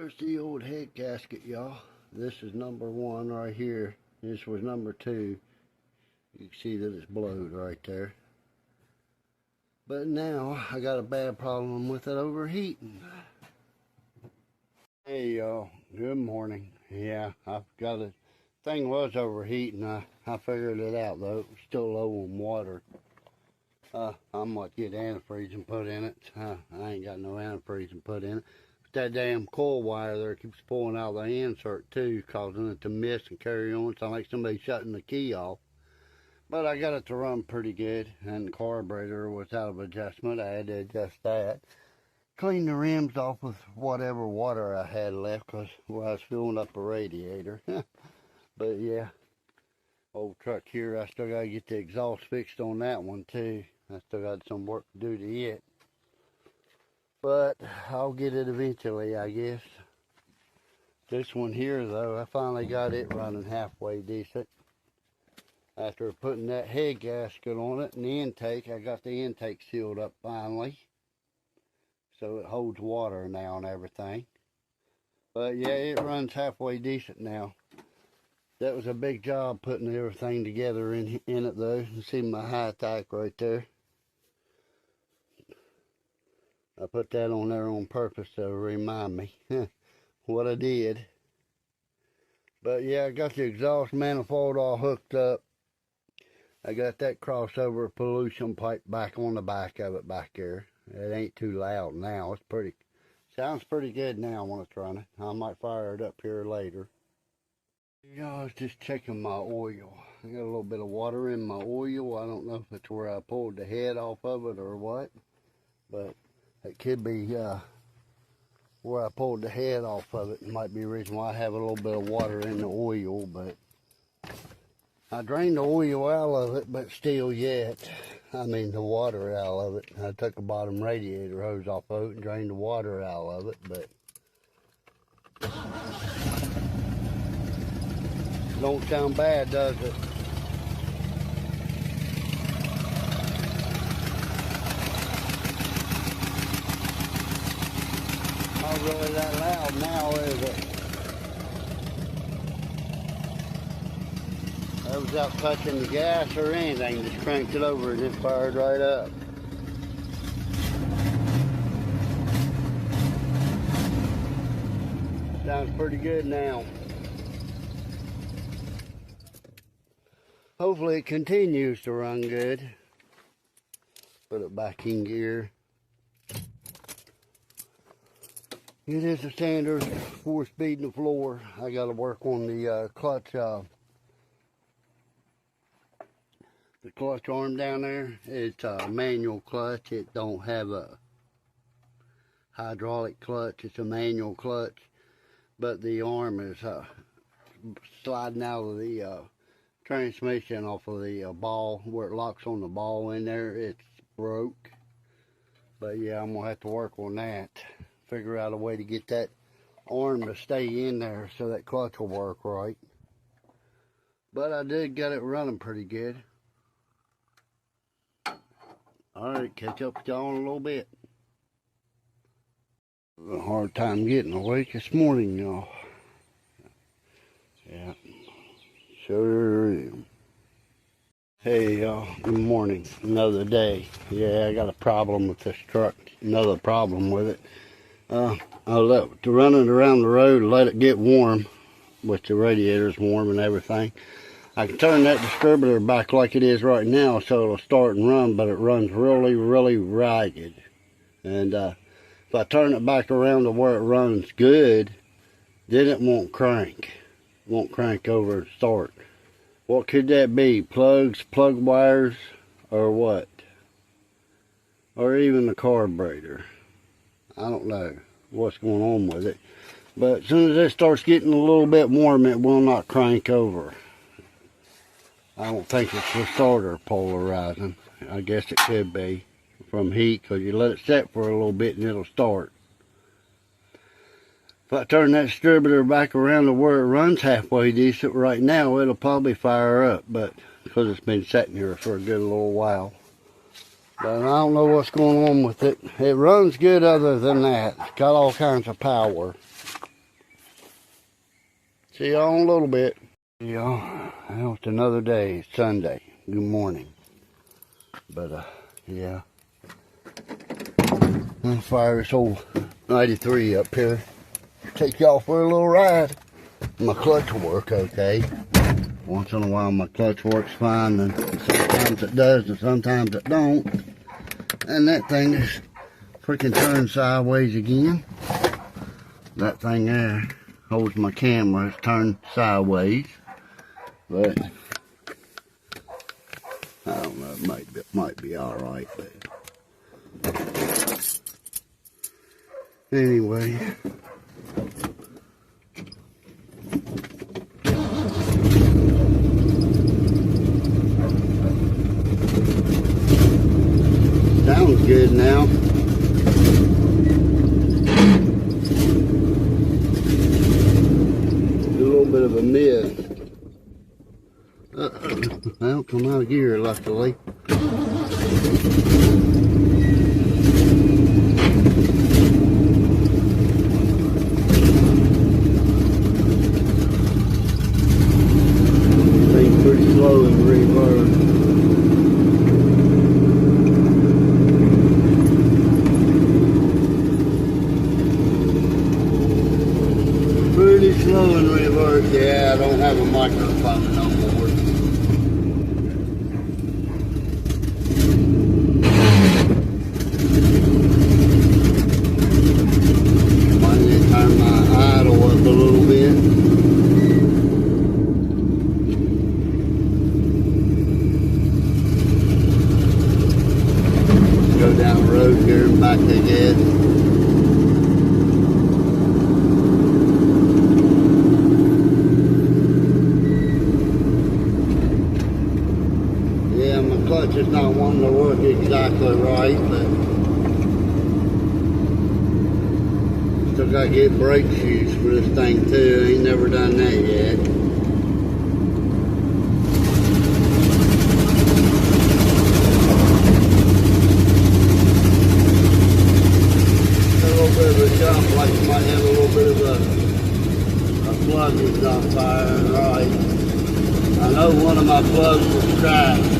There's the old head gasket, y'all. This is number one right here. This was number two. You can see that it's blowed right there. But now I got a bad problem with it overheating. Hey y'all, good morning. Yeah, I've got it. Thing was overheating. I figured it out though. It was still low on water. I might get antifreeze and put in it. I ain't got no antifreeze and put in it. But that damn coil wire there keeps pulling out the insert too, causing it to miss and carry on. Sound like somebody shutting the key off. But I got it to run pretty good, and the carburetor was out of adjustment. I had to adjust that. Clean the rims off with whatever water I had left, because I was filling up a radiator. But yeah, old truck here, I still got to get the exhaust fixed on that one too. I still got some work to do to it. But I'll get it eventually, I guess. This one here though, I finally got it running halfway decent. After putting that head gasket on it and the intake, I got the intake sealed up finally. So it holds water now and everything. But yeah, it runs halfway decent now. That was a big job putting everything together in it though. You see my high tack right there. I put that on there on purpose to remind me what I did. But yeah, I got the exhaust manifold all hooked up. I got that crossover pollution pipe back on the back of it back there. It ain't too loud now. It's pretty, sounds pretty good now when it's running. I might fire it up here later. I was just checking my oil. I got a little bit of water in my oil. I don't know if it's where I pulled the head off of it or what, but it could be where I pulled the head off of it. It might be the reason why I have a little bit of water in the oil, but I drained the oil out of it, but still yet, I mean the water out of it. I took the bottom radiator hose off of it and drained the water out of it, but don't sound bad, does it? Not really that loud now, is it? I was out touching the gas or anything, just cranked it over and it fired right up. Sounds pretty good now. Hopefully it continues to run good. Put it back in gear. It is a standard 4-speed in the floor. I got to work on the clutch. The clutch arm down there, it's a manual clutch. It don't have a hydraulic clutch. It's a manual clutch. But the arm is sliding out of the transmission off of the ball, where it locks on the ball in there. It's broke. But yeah, I'm going to have to work on that. Figure out a way to get that arm to stay in there so that clutch will work right. But I did get it running pretty good. Alright, catch up with y'all in a little bit. A hard time getting awake this morning, y'all. Yeah, sure is. Hey y'all, good morning. Another day. Yeah, I got a problem with this truck. Another problem with it. I let to run it around the road, let it get warm, which the radiator's warm and everything. I can turn that distributor back like it is right now so it'll start and run, but it runs really, really ragged. And if I turn it back around to where it runs good, then it won't crank. It won't crank over and start. What could that be? Plugs, plug wires, or what? Or even the carburetor. I don't know what's going on with it. But as soon as it starts getting a little bit warm, it will not crank over. I don't think it's the starter polarizing. I guess it could be from heat, because you let it set for a little bit and it'll start. If I turn that distributor back around to where it runs halfway decent right now, it'll probably fire up, but because it's been sitting here for a good little while. But I don't know what's going on with it. It runs good other than that. It's got all kinds of power. See y'all in a little bit. Y'all, well, it's another day. It's Sunday. Good morning. But, yeah. I'm gonna fire this old 93 up here. Take y'all for a little ride. My clutch will work okay. Once in a while my clutch works fine, and sometimes it does and sometimes it don't. And that thing is freaking turned sideways again. That thing there holds my camera. It's turned sideways. But I don't know, it might be alright, but anyway. Sounds good now. A little bit of a mist. I don't come out of gear, luckily. Thing's pretty slow in reverse. Pretty slow in reverse. Yeah, I don't have a microphone no more. Might need to turn my idle up a little bit. Go down the road here and back again. Clutch is not wanting to work exactly right, but still got to get brake shoes for this thing too. Ain't never done that yet. A little bit of a jump, like you might have a little bit of a plug that's not firing right. I know one of my plugs was cracked.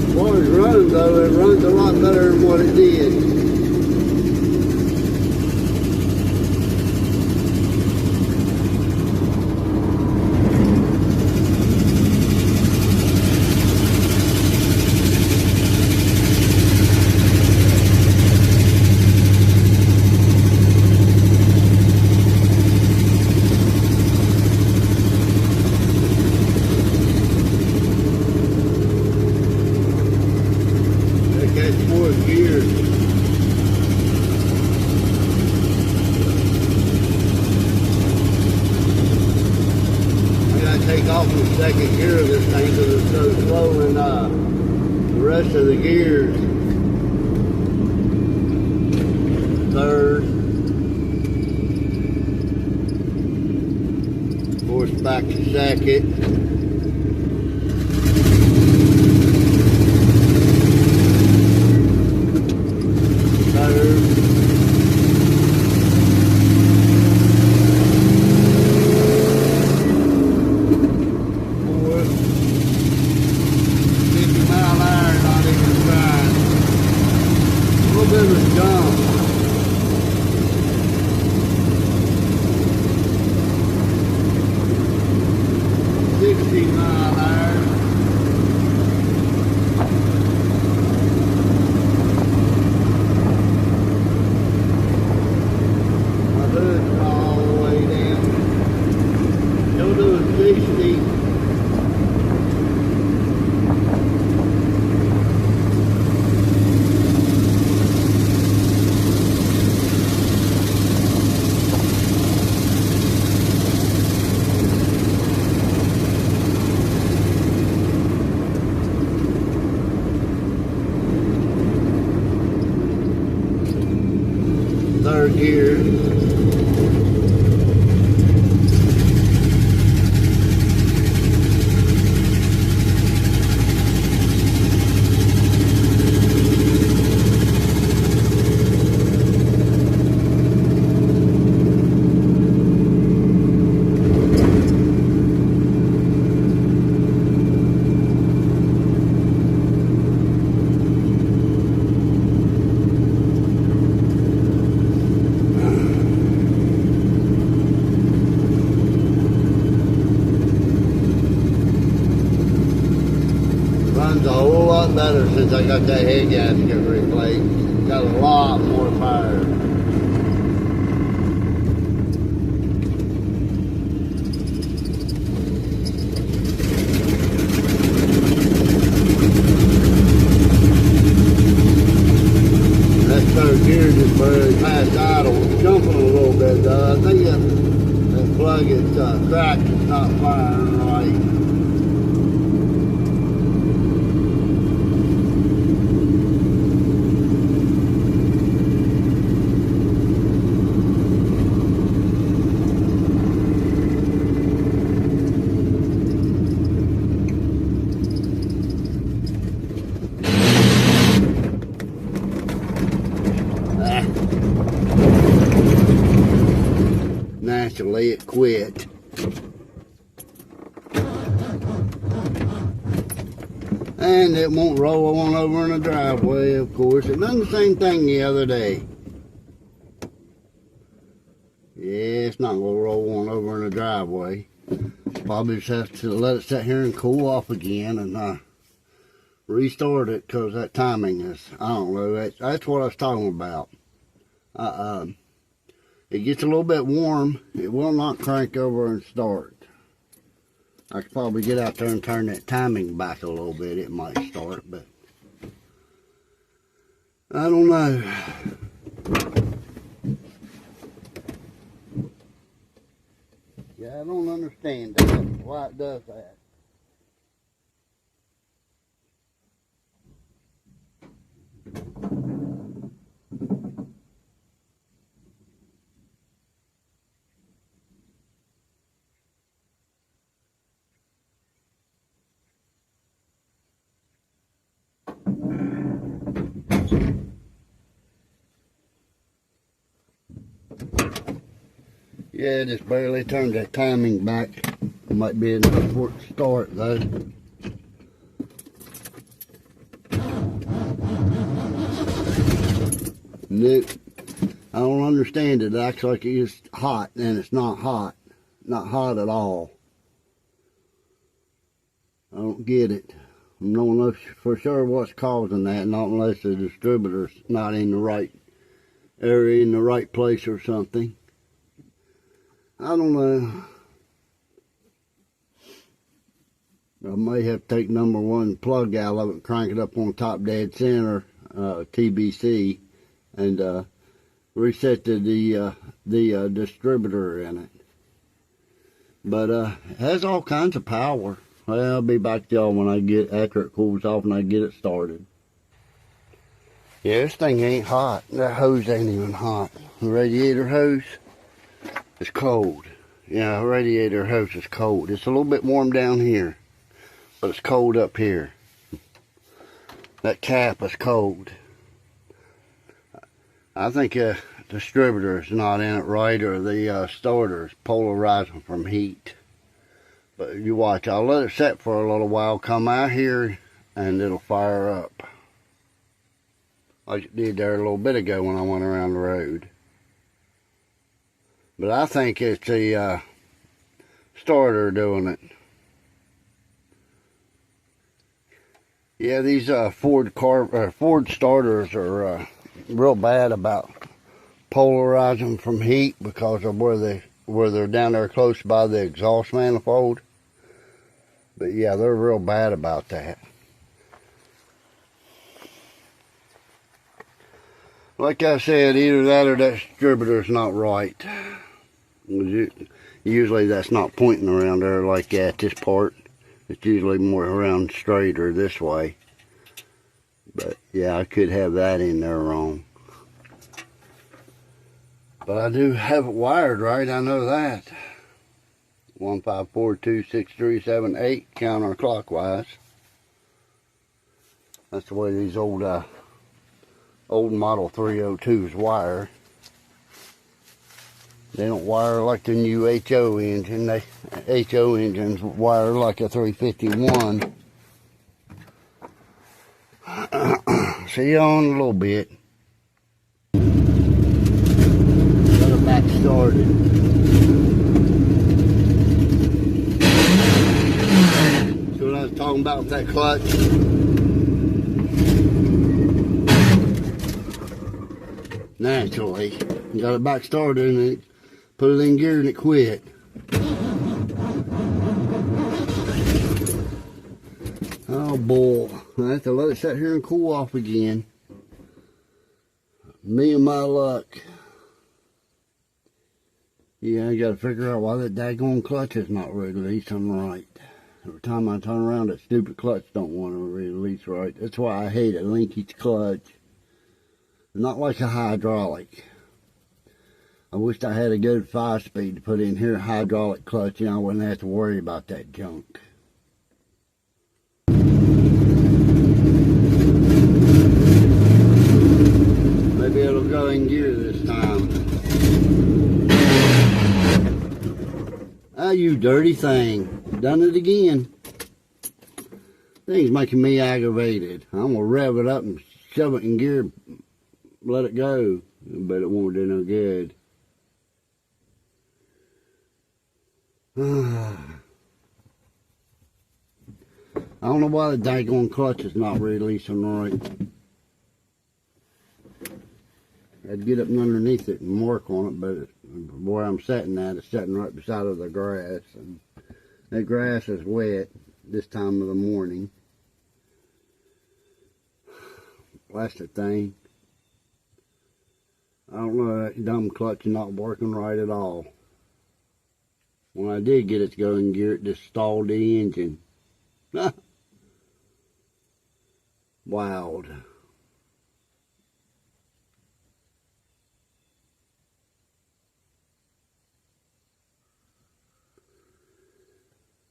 As far as runs though, it runs a lot better than what it did. Take off the second gear of this thing because it's so slow in the rest of the gears. Third. Of course, back to second. Third. Third gear. since I got that head gasket replaced. Got a lot more fire. That third gear just barely passed idle. It's jumping a little bit though. I think that plug is cracked. It's not firing right. Naturally it quit. And it won't roll on over in the driveway, of course. It done the same thing the other day. Yeah, it's not gonna roll on over in the driveway. Probably just have to let it sit here and cool off again and restart it, because that timing is, I don't know, that's what I was talking about. It gets a little bit warm, it will not crank over and start. I could probably get out there and turn that timing back a little bit, it might start, but I don't know. Yeah, I don't understand that, why it does that. Yeah, just barely turned that timing back. Might be enough for it to start though. Nope. I don't understand it. It acts like it's hot and it's not hot. Not hot at all. I don't get it. I don't know for sure what's causing that, not unless the distributor's not in the right area, in the right place or something. I don't know. I may have to take number one plug out of it and crank it up on top dead center, TBC, and reset the distributor in it. But it has all kinds of power. Well, I'll be back to y'all when after it cools off and I get it started. Yeah, this thing ain't hot. That hose ain't even hot. The radiator hose is cold. Yeah, the radiator hose is cold. It's a little bit warm down here, but it's cold up here. That cap is cold. I think the distributor is not in it right, or the starter is polarizing from heat. But you watch, I'll let it set for a little while, come out here, and it'll fire up. Like it did there a little bit ago when I went around the road. But I think it's the starter doing it. Yeah, these Ford starters are real bad about polarizing from heat because of where they're down there close by the exhaust manifold. But yeah, they're real bad about that. Like I said, either that or that distributor's not right. Usually that's not pointing around there like that, this part. It's usually more around straight or this way. But yeah, I could have that in there wrong. But I do have it wired right, I know that. 1542637 counterclockwise. That's the way these old model 302s wire. They don't wire like the new HO engine. HO engines wire like a 351. See you on a little bit. Got it back started. See what I was talking about with that clutch? naturally. Got it back started and it put it in gear and it quit. Oh boy, I have to let it sit here and cool off again. Me and my luck. Yeah, I gotta figure out why that daggone clutch is not releasing right. Every time I turn around, that stupid clutch don't want to release right. That's why I hate a linkage clutch. Not like a hydraulic. I wished I had a good 5-speed to put in here, hydraulic clutch, and I wouldn't have to worry about that junk. Maybe it'll go in gear this time. Ah, you dirty thing. Done it again. Thing's making me aggravated. I'm gonna rev it up and shove it in gear, let it go. But it won't do no good. I don't know why the daggone clutch is not releasing right. I'd get up underneath it and work on it, but where I'm sitting at, it's sitting right beside of the grass, and that grass is wet this time of the morning. Plastic thing. I don't know, that dumb clutch is not working right at all. When I did get it to go in gear, it just stalled the engine. Wild.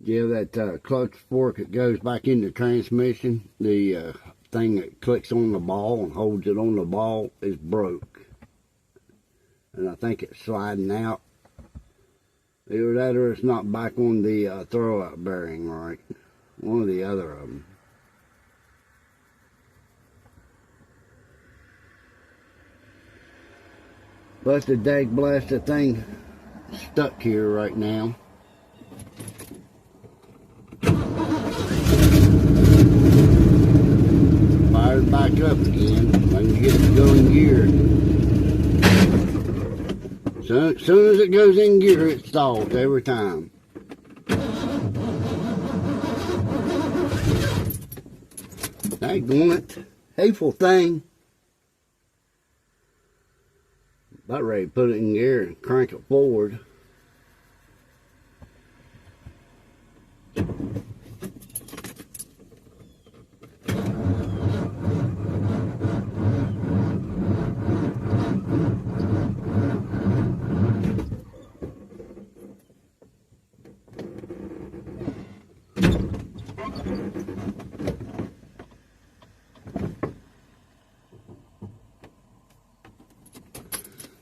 Yeah, that clutch fork that goes back in the transmission, the thing that clicks on the ball and holds it on the ball is broke. And I think it's sliding out. Either that or it's not back on the throwout bearing right. One or the other of them. But the dag blasted thing stuck here right now. Fired back up again. I can get it to go in gear. So, as soon as it goes in gear, it stalls every time. Daggone it. Hateful thing. About ready to put it in gear and crank it forward.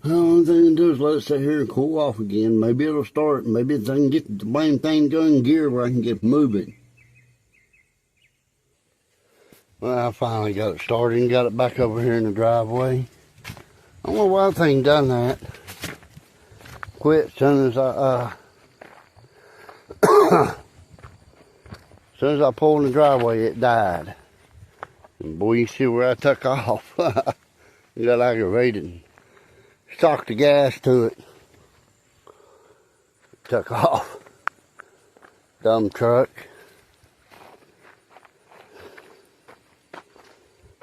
The only thing I can do is let it sit here and cool off again. Maybe it'll start. Maybe I can get the blame thing going in gear where I can get moving. Well, I finally got it started and got it back over here in the driveway. I don't know why the thing done that. Quit as soon as I pulled in the driveway, it died. And boy, you see where I took off. You got aggravated. Stocked the gas to it. Took off. Dumb truck.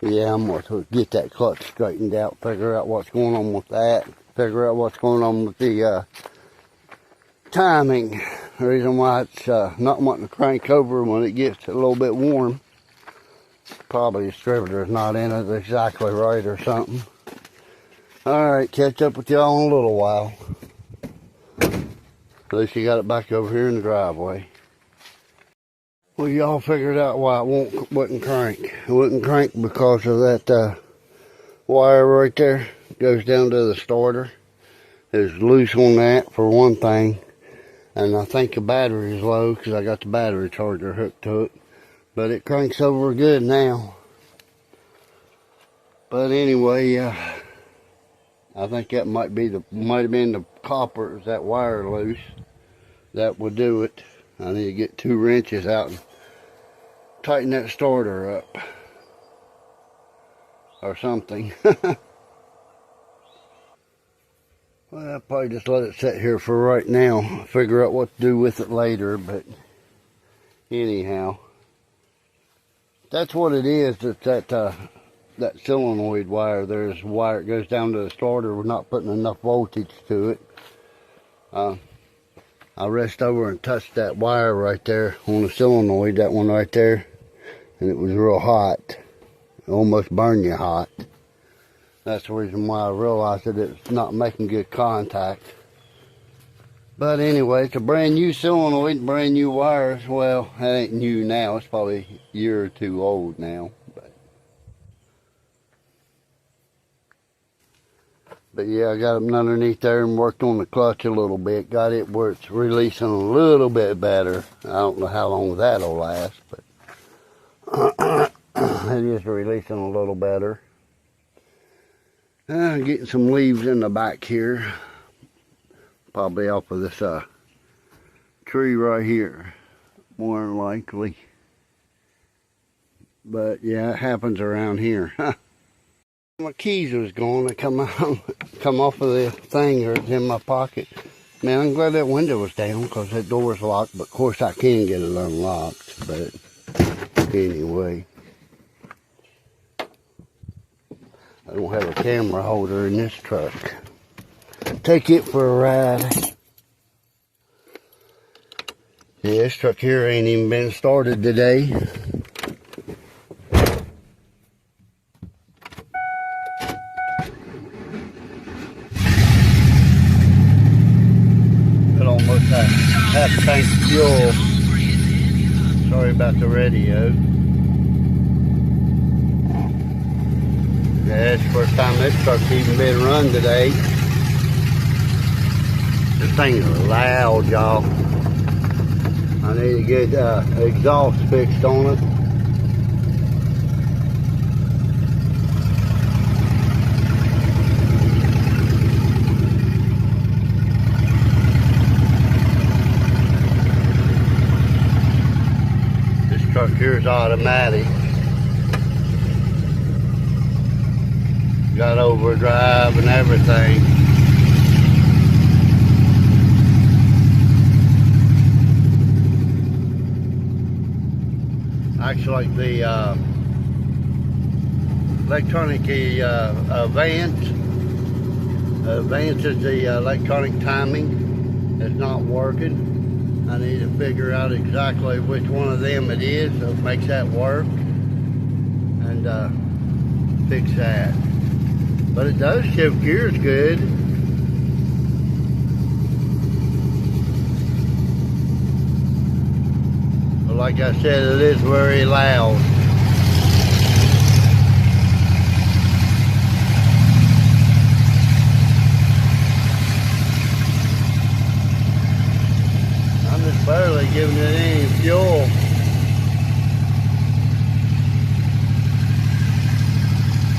Yeah, I'm going to get that clutch straightened out, figure out what's going on with that, figure out what's going on with the timing. The reason why it's not wanting to crank over when it gets a little bit warm. Probably the distributor's not in it exactly right or something. Alright, catch up with y'all in a little while. At least you got it back over here in the driveway. Well, y'all figured out why it wouldn't crank. It wouldn't crank because of that wire right there. It goes down to the starter. It's loose on that for one thing. And I think the battery is low because I got the battery charger hooked to it. But it cranks over good now. But anyway, I think that might have been the copper, is that wire loose. That would do it. I need to get 2 wrenches out and tighten that starter up. Or something. Well, I'll probably just let it sit here for right now. Figure out what to do with it later, but anyhow. That's what it is. It's that solenoid wire. There's a wire that goes down to the starter. We're not putting enough voltage to it. I reached over and touched that wire right there on the solenoid, that one right there, and it was real hot. It almost burned you hot. That's the reason why I realized that it's not making good contact. But anyway, it's a brand new solenoid, brand new wires. Well, it ain't new now. It's probably a year or two old now. But yeah, I got it underneath there and worked on the clutch a little bit. Got it where it's releasing a little bit better. I don't know how long that'll last, but it is releasing a little better. Getting some leaves in the back here. Probably off of this tree right here, more than likely. But yeah, it happens around here. My keys was gone. They come off of the thing, or it's in my pocket. Man, I'm glad that window was down because that door was locked. But of course, I can get it unlocked. But anyway, I don't have a camera holder in this truck. Take it for a ride. Yeah, this truck here ain't even been started today. It almost half a tank of fuel. Sorry about the radio. Yeah, it's the first time this truck's even been run today. This thing is loud, y'all. I need to get exhaust fixed on it. This truck here is automatic. Got overdrive and everything. Actually, like the electronic Advance. Advance is the electronic timing. It's not working. I need to figure out exactly which one of them it is that makes that work and fix that. But it does shift gears good. But like I said, it is very loud. I'm just barely giving it any fuel.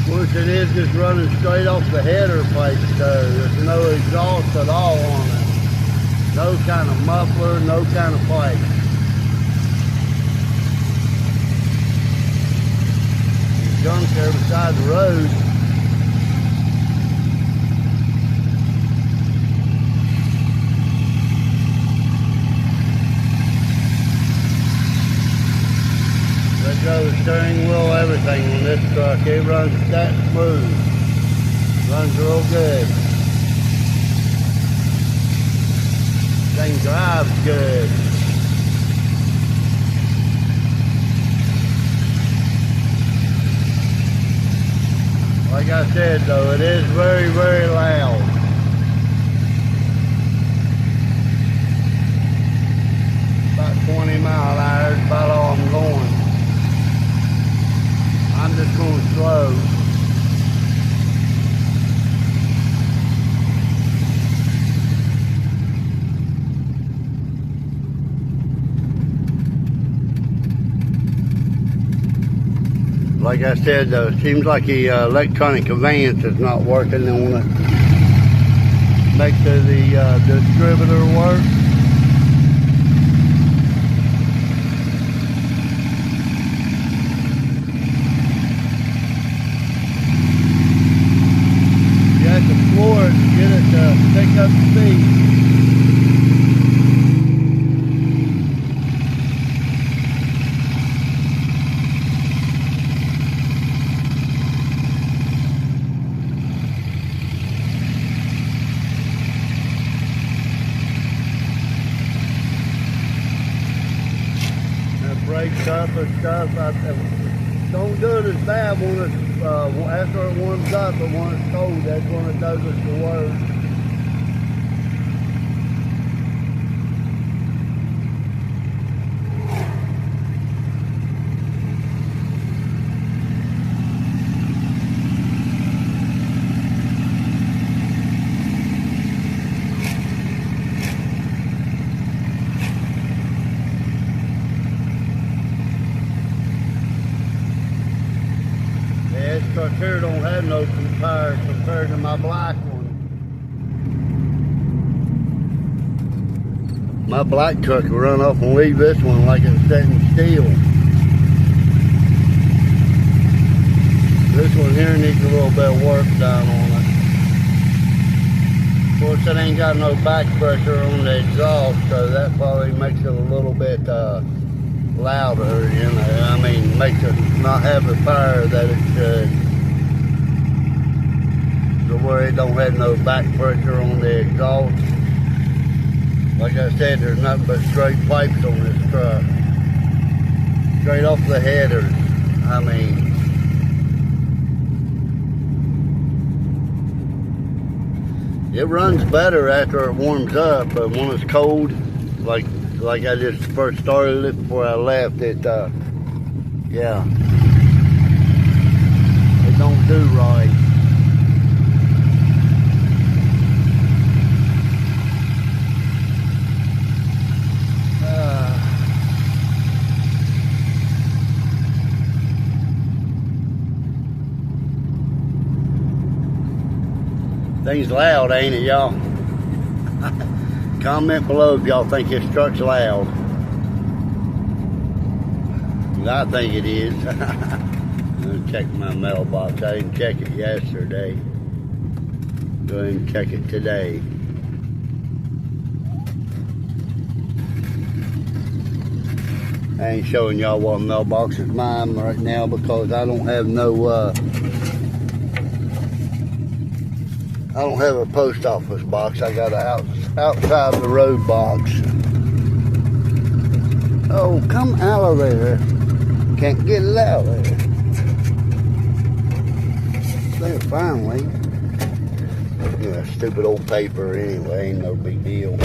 Of course, it is just running straight off the header pipe, so there's no exhaust at all on it. No kind of muffler, no kind of pipe. Junk there beside the road. Let go of the steering wheel, everything on this truck. It runs that smooth. Runs real good. Thing drives good. Like I said though, it is very, very loud. About 20 mile an hour is about all I'm going. I'm just going slow. Like I said though, it seems like the electronic Advance is not working. They want to make the distributor work. You have to for it to get it to pick up speed. Breaks up and stuff. Don't do it as bad when it's after it warms up, but when it's cold, that's when it does us the worst. This truck here don't have no power compared to my black one. My black truck will run off and leave this one like it's sitting still. This one here needs a little bit of work done on it. Of course, it ain't got no back pressure on the exhaust, so that probably makes it a little bit louder, you know. I mean, makes it not have the power that it should. So where it don't have no back pressure on the exhaust. Like I said, there's nothing but straight pipes on this truck. Straight off the headers. I mean, it runs better after it warms up, but when it's cold, like I just first started it before I left, it yeah, it don't do right. Thing's loud, ain't it, y'all? Comment below if y'all think this truck's loud. I think it is. I'm gonna check my mailbox. I didn't check it yesterday. Go ahead and check it today. I ain't showing y'all what mailbox is mine right now because I don't have no I don't have a post office box. I got a outside the road box. Oh, come out of there. Can't get it out of there. There, finally. Yeah, stupid old paper anyway, ain't no big deal.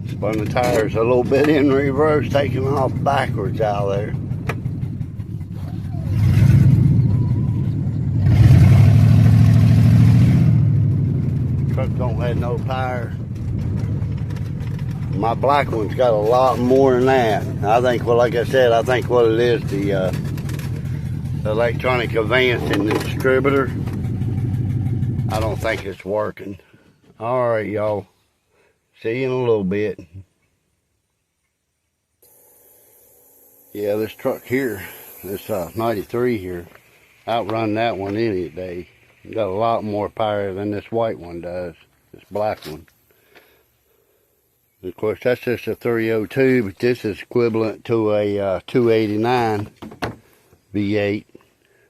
Spun the tires a little bit in reverse, taking off backwards out there. Truck don't have no power. My black one's got a lot more than that. I think, well, like I said, I think what it is, the electronic advance in the distributor. I don't think it's working. All right, y'all. See you in a little bit. Yeah, this truck here, this 93 here, outrun that one any day. Got a lot more power than this white one does, this black one. Of course, that's just a 302, but this is equivalent to a 289 V8.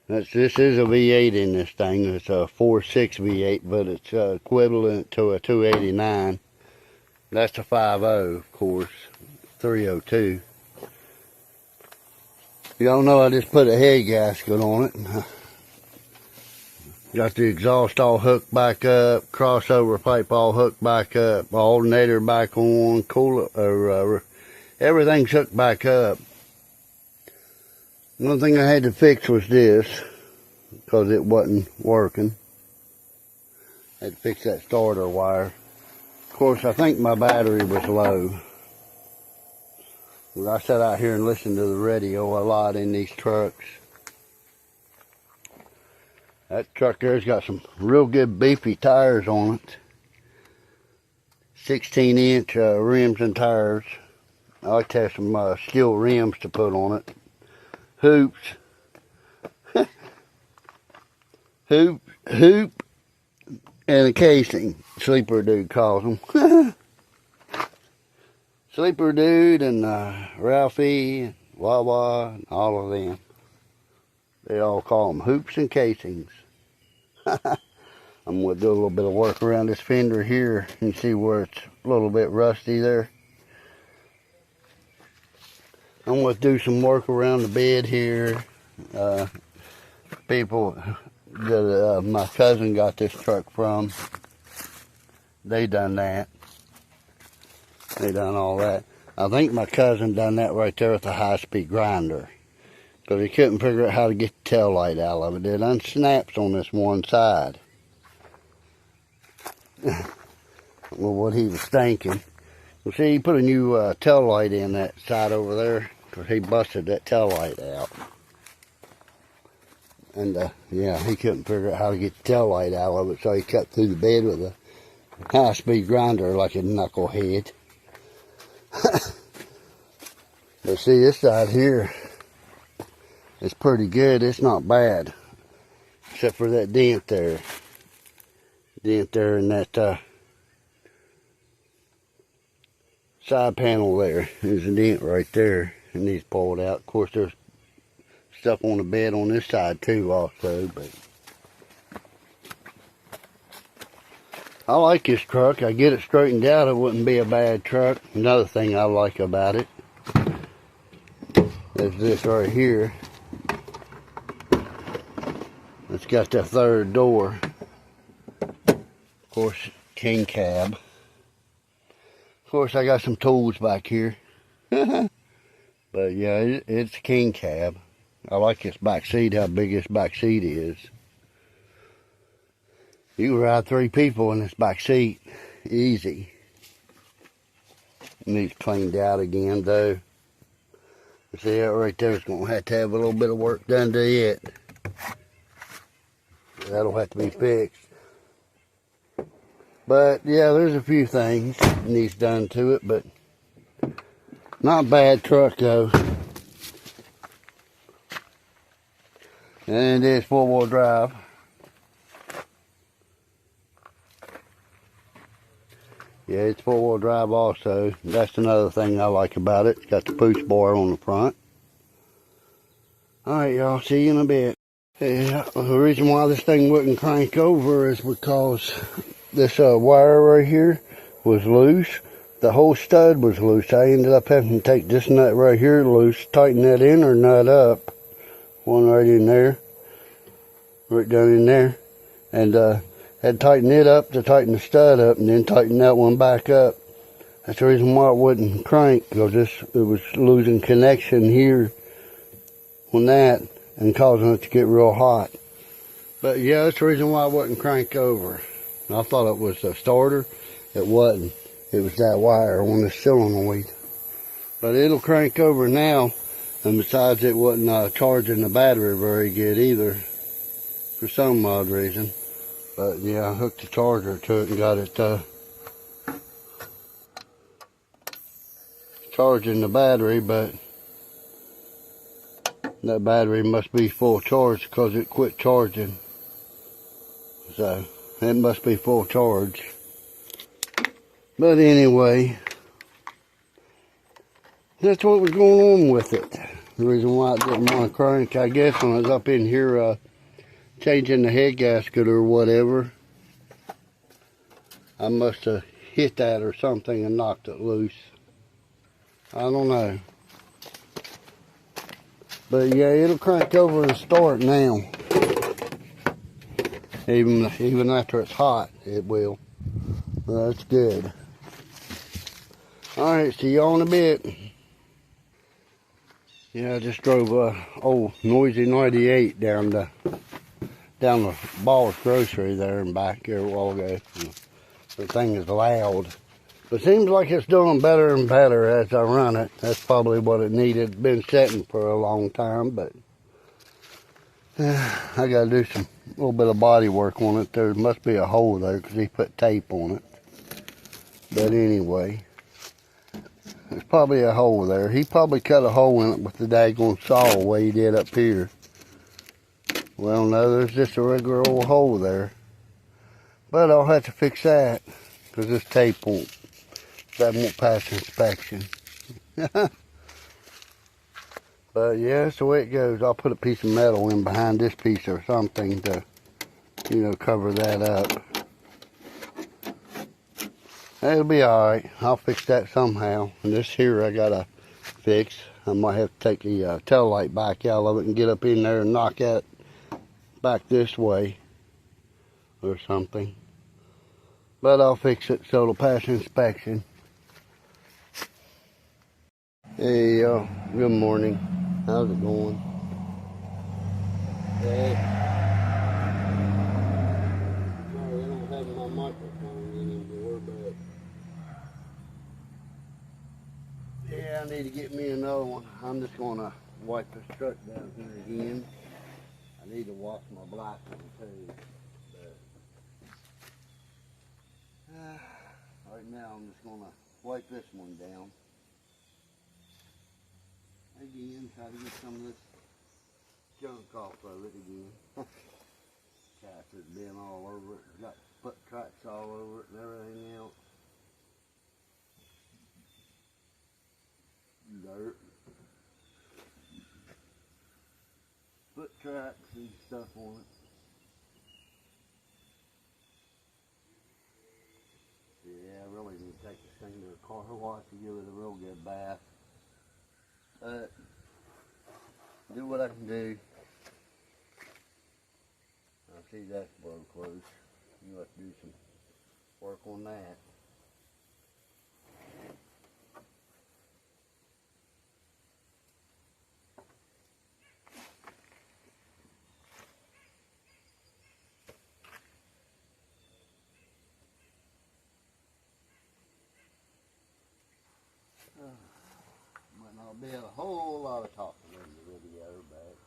This is a V8 in this thing. It's a 4.6 V8, but it's equivalent to a 289. That's a 5.0, of course, 302. Y'all know I just put a head gasket on it. Got the exhaust all hooked back up, crossover pipe all hooked back up, alternator back on, cooler, everything's hooked back up. One thing I had to fix was this, because it wasn't working. I had to fix that starter wire. Of course, I think my battery was low. I sat out here and listened to the radio a lot in these trucks. That truck there's got some real good beefy tires on it. 16-inch rims and tires. I like to have some steel rims to put on it. Hoops. Hoop and a casing. Sleeper Dude calls them. Sleeper Dude and Ralphie, Wawa, and all of them. They all call them hoops and casings. I'm going to do a little bit of work around this fender here. You can see where it's a little bit rusty there. I'm going to do some work around the bed here. People that my cousin got this truck from, they done that. They done all that. I think my cousin done that right there with the high-speed grinder, because he couldn't figure out how to get the tail light out of it. It unsnaps on this one side. Well, what he was thinking. Well, see, he put a new tail light in that side over there, because he busted that tail light out. And yeah, he couldn't figure out how to get the tail light out of it, so he cut through the bed with a high-speed grinder like a knucklehead. But see, this side here is pretty good. It's not bad, except for that dent there. Dent there in that side panel there. There's a dent right there. It needs pulled out. Of course, there's stuff on the bed on this side too also, but I like this truck. I get it straightened out, it wouldn't be a bad truck. Another thing I like about it is this right here. It's got the third door. Of course, king cab. Of course, I got some tools back here. But yeah, it's a king cab. I like this back seat, how big this back seat is. You can ride 3 people in this back seat, easy. Needs cleaned out again though. See that right there is going to have a little bit of work done to it. That'll have to be fixed. But yeah, there's a few things needs done to it, but not a bad truck though. And it's 4-wheel drive. Yeah, it's 4-wheel drive also. That's another thing I like about it. It's got the push bar on the front. Alright, y'all. See you in a bit. Yeah, the reason why this thing wouldn't crank over is because this wire right here was loose. The whole stud was loose. I ended up having to take this nut right here loose, tighten that inner nut up. One right in there. Right down in there. And had to tighten it up to tighten the stud up, and then tighten that one back up. That's the reason why it wouldn't crank, because it was losing connection here on that and causing it to get real hot. But yeah, that's the reason why it wouldn't crank over. I thought it was the starter. It wasn't. It was that wire on the solenoid. But it'll crank over now, and besides, it wasn't charging the battery very good either, for some odd reason. But yeah, I hooked the charger to it and got it charging the battery, but that battery must be full charge because it quit charging. So it must be full charge. But anyway, that's what was going on with it. The reason why it didn't want to crank, I guess, when I was up in here changing the head gasket or whatever, I must have hit that or something and knocked it loose. I don't know. But yeah, it'll crank over and start now. Even after it's hot, it will. Well, that's good. Alright, see y'all in a bit. Yeah, I just drove old Noisy 98 down the Ball's Grocery there and back here a while ago. The thing is loud. But it seems like it's doing better and better as I run it. That's probably what it needed. It's been setting for a long time, but I got to do some little bit of body work on it. There must be a hole there because he put tape on it. But anyway, there's probably a hole there. He probably cut a hole in it with the daggone saw the way he did up here. Well, no, there's just a regular old hole there. But I'll have to fix that because this tape won't pass inspection. But yeah, that's the way it goes. I'll put a piece of metal in behind this piece or something to, you know, cover that up. It'll be alright. I'll fix that somehow. And this here I gotta fix. I might have to take the tail light back out of it and get up in there and knock that back this way or something. But I'll fix it so it'll pass inspection. Hey y'all, good morning. How's it going? Hey. Sorry, I don't have my microphone anymore, but yeah, I need to get me another one. I'm just gonna wipe this truck down here again. I need to wash my black one too. But right now I'm just gonna wipe this one down. Again, try to get some of this junk off of it again. Cats has been all over it. It's got foot tracks all over it and everything else. Dirt. Foot tracks and stuff on it. Yeah, I really need to take this thing to a car wash to give it a real good bath. But do what I can do. I see that's broke loose. You have to do some work on that. Might not be a whole lot of talking in the video, but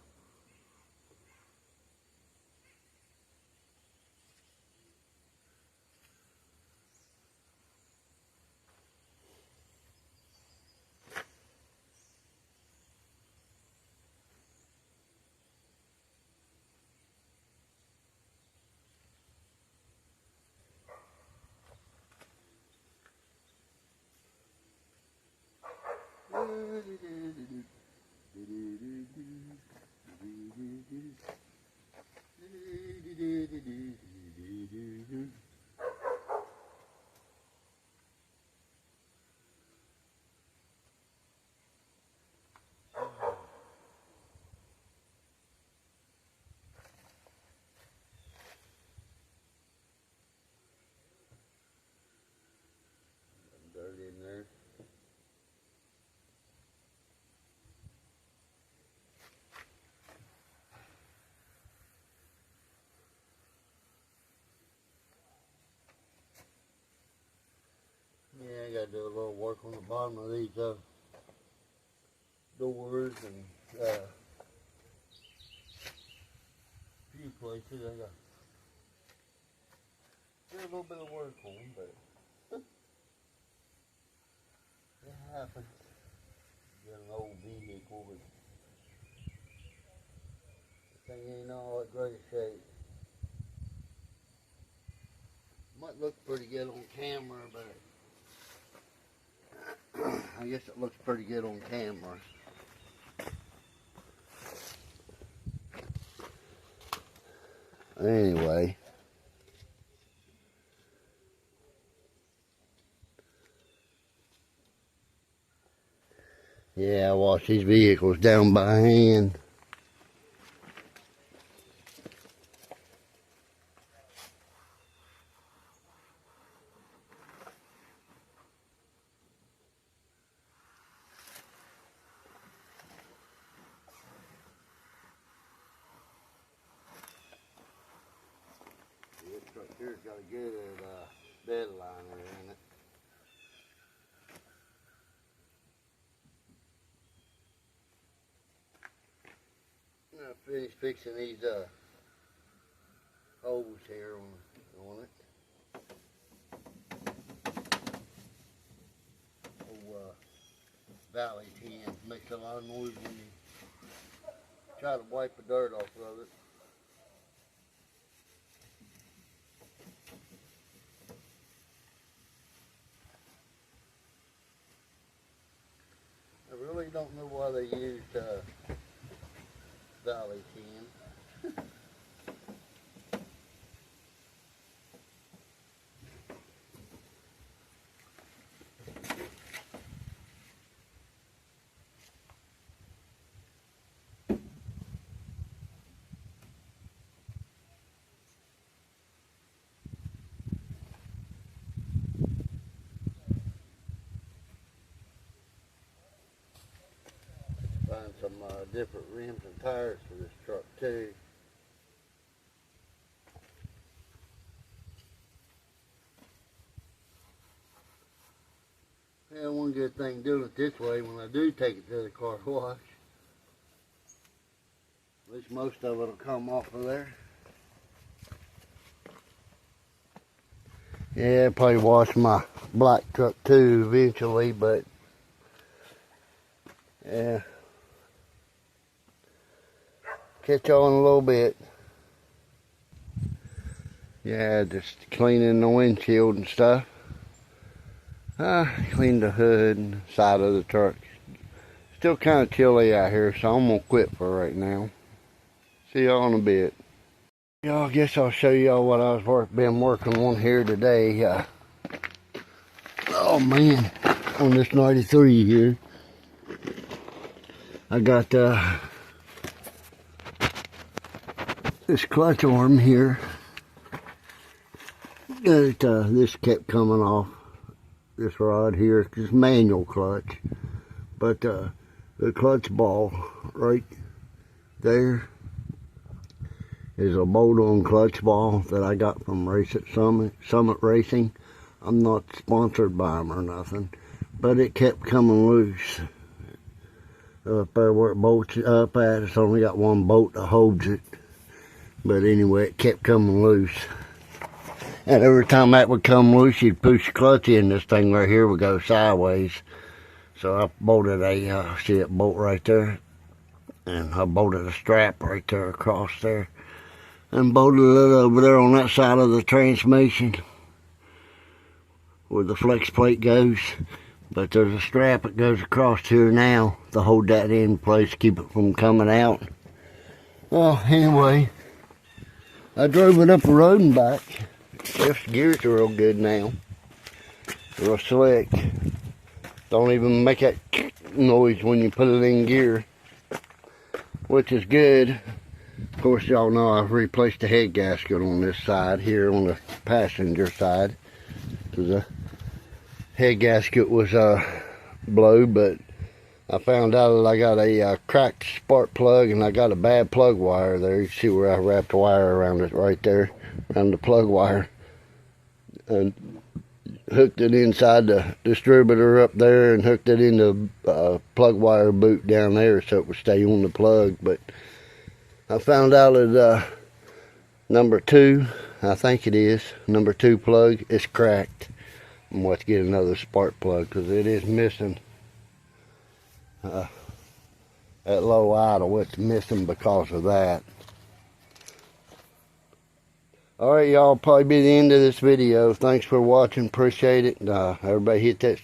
dirt in there. Yeah, I gotta do a little work on the bottom of these doors and few places I got do a little bit of work on, but it happens. Got an old vehicle, but the thing ain't all that great shape. Might look pretty good on camera, but I guess it looks pretty good on camera. Anyway. Yeah, I wash these vehicles down by hand. This truck here's got a good bed liner in it. I finished fixing these holes here on it. Valley 10. Makes a lot of noise when you try to wipe the dirt off of it. I really don't know why they used Valley 10. Find some different rims and tires for this truck too. Yeah, one good thing doing it this way, when I do take it to the car wash, at least most of it will come off of there. Yeah, I'll probably wash my black truck too eventually, but yeah. Catch y'all in a little bit. Yeah, just cleaning the windshield and stuff. Cleaned the hood and side of the truck. Still kind of chilly out here, so I'm gonna quit for right now. See y'all in a bit. Y'all, I guess I'll show y'all what I've been working on here today. Oh man, on this 93 here, I got this clutch arm here. This kept coming off. This rod here, it's manual clutch, but the clutch ball right there is a bolt-on clutch ball that I got from Summit Racing. I'm not sponsored by them or nothing, but it kept coming loose. Up there where it bolts up at, it's only got one bolt that holds it, but anyway, it kept coming loose. And every time that would come loose, you'd push the clutch in, this thing right here would go sideways. So I bolted see that bolt right there? And I bolted a strap right there across there. And bolted it over there on that side of the transmission where the flex plate goes. But there's a strap that goes across here now to hold that in place, keep it from coming out. Well, anyway, I drove it up the road and back. Yes, gears are real good now. Real slick. Don't even make that noise when you put it in gear, which is good. Of course, y'all know I've replaced the head gasket on this side here on the passenger side, because the head gasket was blow, but I found out that I got a cracked spark plug and I got a bad plug wire there. You see where I wrapped the wire around it right there, around the plug wire, and hooked it inside the distributor up there and hooked it in the plug wire boot down there so it would stay on the plug. But I found out that number 2, I think it is, number 2 plug is cracked. I'm going to get another spark plug because it is missing. At low idle, it's missing because of that. Alright, y'all, probably be the end of this video. Thanks for watching, appreciate it. Everybody hit that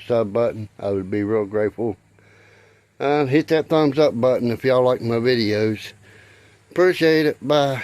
sub button, I would be real grateful. Hit that thumbs up button if y'all like my videos. Appreciate it, bye.